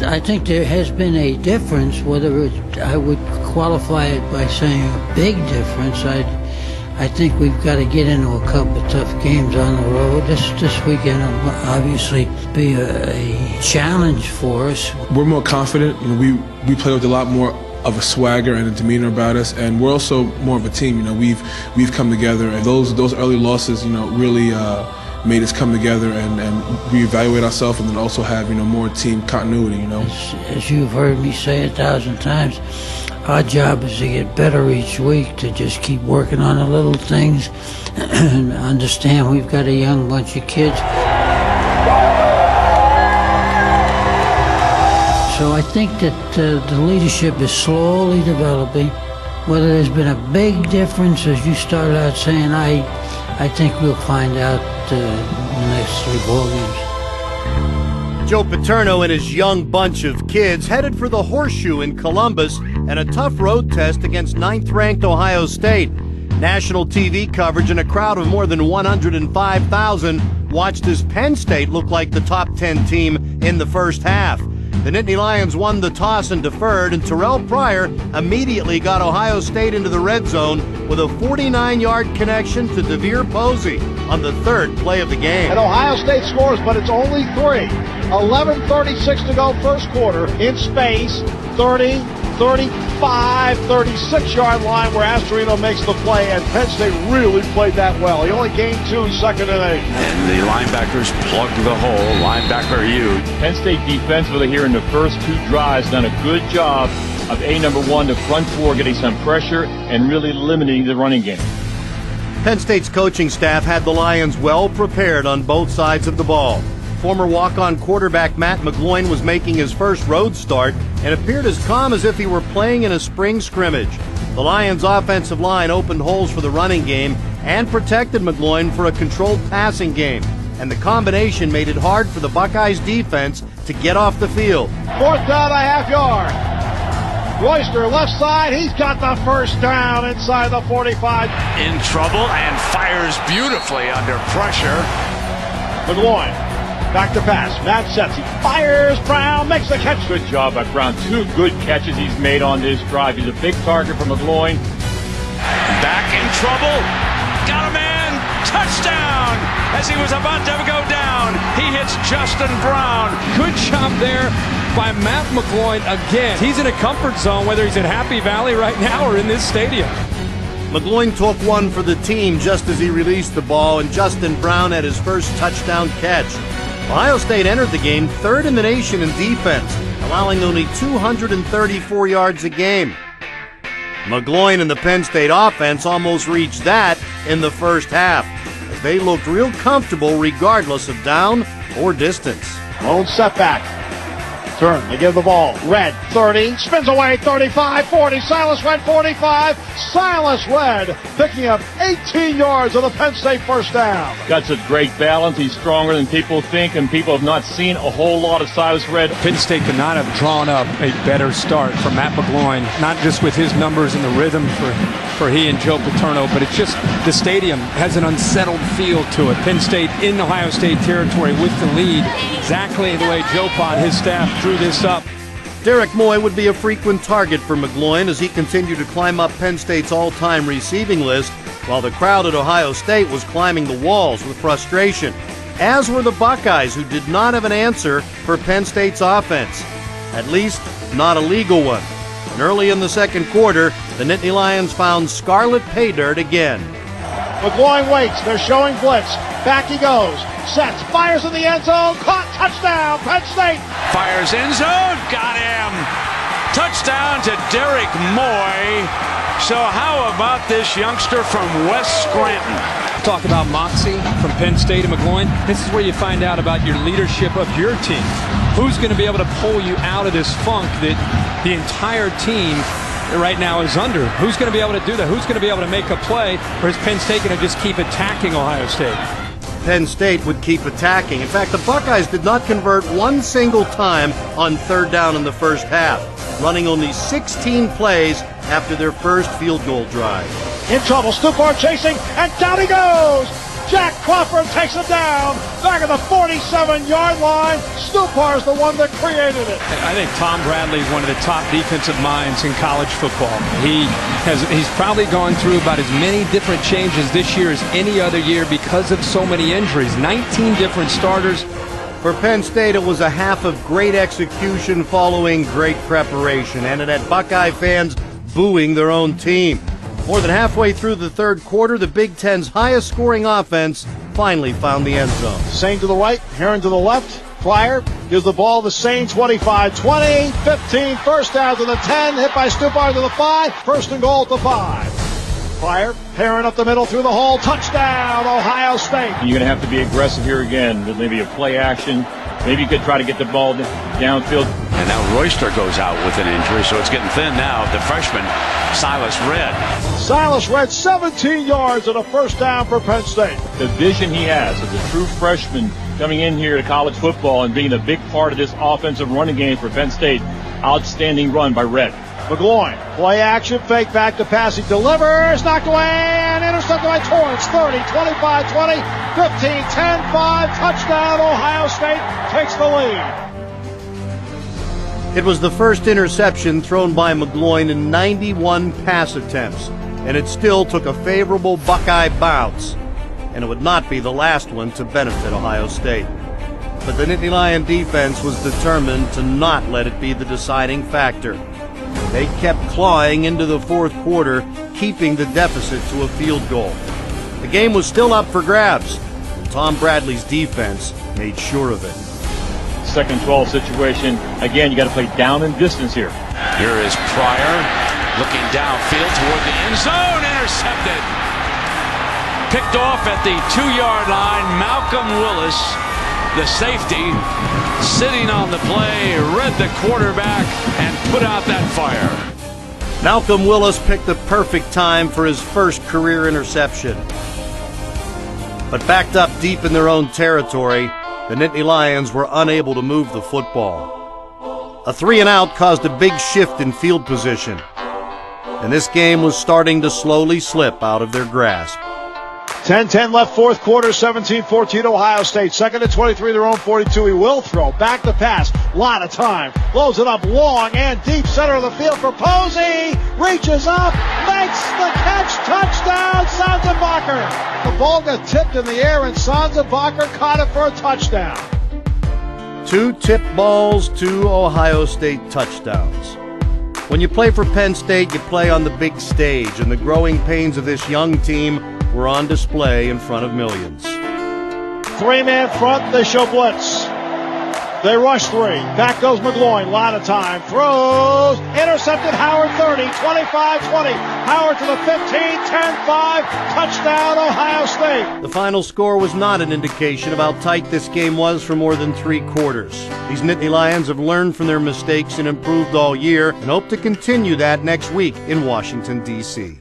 I think there has been a difference. Whether I would qualify it by saying a big difference, I think we've got to get into a couple of tough games on the road. This weekend will obviously be a challenge for us. We're more confident. We play with a lot more of a swagger and a demeanor about us, and we're also more of a team. We've come together, and those early losses, really made us come together and reevaluate ourselves, and then also have more team continuity. As you've heard me say 1,000 times, our job is to get better each week, to just keep working on the little things and understand we've got a young bunch of kids. So I think that the leadership is slowly developing. Whether there's been a big difference, as you started out saying, I think we'll find out in the next 3 ball games. Joe Paterno and his young bunch of kids headed for the Horseshoe in Columbus and a tough road test against 9th-ranked Ohio State. National TV coverage and a crowd of more than 105,000 watched as Penn State looked like the top 10 team in the first half. The Nittany Lions won the toss and deferred, and Terrell Pryor immediately got Ohio State into the red zone with a 49-yard connection to DeVere Posey on the 3rd play of the game. And Ohio State scores, but it's only 3. 11:36 to go first quarter. In space, 30, 35, 36-yard line where Astorino makes the play, and Penn State really played that well. He only gained 2, 2nd and 8. And the linebackers plugged the hole. Linebacker huge. Penn State defensively here in the first 2 drives done a good job of number 1, the front 4, getting some pressure and really limiting the running game. Penn State's coaching staff had the Lions well prepared on both sides of the ball. Former walk-on quarterback Matt McGloin was making his first road start and appeared as calm as if he were playing in a spring scrimmage. The Lions' offensive line opened holes for the running game and protected McGloin for a controlled passing game. And the combination made it hard for the Buckeyes' defense to get off the field. 4th down, a half yard. Royster left side, he's got the first down inside the 45. In trouble and fires beautifully under pressure. McGloin, back to pass. Matt sets, he fires. Brown makes the catch. Good job by Brown. 2 good catches he's made on this drive. He's a big target for McGloin. Back in trouble. Got a man. Touchdown. As he was about to go down, he hits Justin Brown. Good job there by Matt McGloin again. He's in a comfort zone, whether he's in Happy Valley right now or in this stadium. McGloin took one for the team just as he released the ball, and Justin Brown had his first touchdown catch. Ohio State entered the game 3rd in the nation in defense, allowing only 234 yards a game. McGloin and the Penn State offense almost reached that in the first half, as they looked real comfortable regardless of down or distance. Lone setback. Turn, they give the ball. Red, 30, spins away, 35, 40. Silas Red, 45. Silas Red picking up 18 yards on the Penn State first down. Got such great balance. He's stronger than people think, and people have not seen a whole lot of Silas Red. Penn State could not have drawn up a better start for Matt McGloin, not just with his numbers and the rhythm for he and Joe Paterno, but it's just the stadium has an unsettled feel to it. Penn State in Ohio State territory with the lead, exactly the way Joe Pod, his staff, drew this up. Derek Moy would be a frequent target for McGloin as he continued to climb up Penn State's all-time receiving list, while the crowd at Ohio State was climbing the walls with frustration, as were the Buckeyes, who did not have an answer for Penn State's offense, at least not a legal one. And early in the second quarter, the Nittany Lions found scarlet pay dirt again. McGloin waits. They're showing blitz. Back he goes. Sets. Fires in the end zone. Caught. Touchdown. Penn State. Fires end zone. Got him. Touchdown to Derek Moy. So how about this youngster from West Scranton? Talk about moxie from Penn State and McGloin. This is where you find out about your leadership of your team. Who's going to be able to pull you out of this funk that the entire team right now is under? Who's going to be able to do that? Who's going to be able to make a play? Or is Penn State going to just keep attacking Ohio State? Penn State would keep attacking. In fact, the Buckeyes did not convert one single time on 3rd down in the first half, running only 16 plays after their first field goal drive. In trouble, Stupar chasing, and down he goes! Jack Crawford takes it down. Back at the 47-yard line. Stupar's the one that created it. I think Tom Bradley is one of the top defensive minds in college football. He's probably gone through about as many different changes this year as any other year because of so many injuries. 19 different starters. For Penn State, it was a half of great execution following great preparation, and it had Buckeye fans booing their own team. More than halfway through the third quarter, the Big Ten's highest scoring offense finally found the end zone. Sane to the right, Heron to the left. Pryor gives the ball to Sane, 25, 20, 15, first down to the 10, hit by Stupar to the 5, first and goal at the 5. Pryor, Heron up the middle through the hole, touchdown, Ohio State. You're going to have to be aggressive here again, with maybe a play action. Maybe you could try to get the ball downfield. And now Royster goes out with an injury, so it's getting thin now. The freshman, Silas Redd. Silas Redd, 17 yards and a first down for Penn State. The vision he has as a true freshman coming in here to college football and being a big part of this offensive running game for Penn State. Outstanding run by Redd. McGloin, play action, fake back to pass, he delivers, knocked away, and intercepted by Torrance, 30, 25, 20, 15, 10, 5, touchdown, Ohio State takes the lead. It was the first interception thrown by McGloin in 91 pass attempts, and it still took a favorable Buckeye bounce, and it would not be the last one to benefit Ohio State. But the Nittany Lion defense was determined to not let it be the deciding factor. They kept clawing into the fourth quarter, keeping the deficit to a field goal. The game was still up for grabs, and Tom Bradley's defense made sure of it. Second 12 situation. Again, you got to play down and distance here. Here is Pryor looking downfield toward the end zone. Intercepted. Picked off at the 2-yard line. Malcolm Willis, the safety, sitting on the play, read the quarterback, and put out that fire. Malcolm Willis picked the perfect time for his first career interception. But backed up deep in their own territory, the Nittany Lions were unable to move the football. A 3-and-out caused a big shift in field position, and this game was starting to slowly slip out of their grasp. 10-10 left fourth quarter, 17-14 Ohio State. Second and 23, their own 42. He will throw. Back to pass. Lot of time. Blows it up long and deep center of the field for Posey. Reaches up. Makes the catch. Touchdown, Sanzenbacher. The ball got tipped in the air and Sanzenbacher caught it for a touchdown. 2 tip balls, 2 Ohio State touchdowns. When you play for Penn State, you play on the big stage, and the growing pains of this young team were on display in front of millions. 3-man front, they show blitz. They rush 3. Back goes McGloin, lot of time. Throws, intercepted Howard, 30, 25, 20. Howard to the 15, 10, 5. Touchdown, Ohio State. The final score was not an indication of how tight this game was for more than 3 quarters. These Nittany Lions have learned from their mistakes and improved all year and hope to continue that next week in Washington, D.C.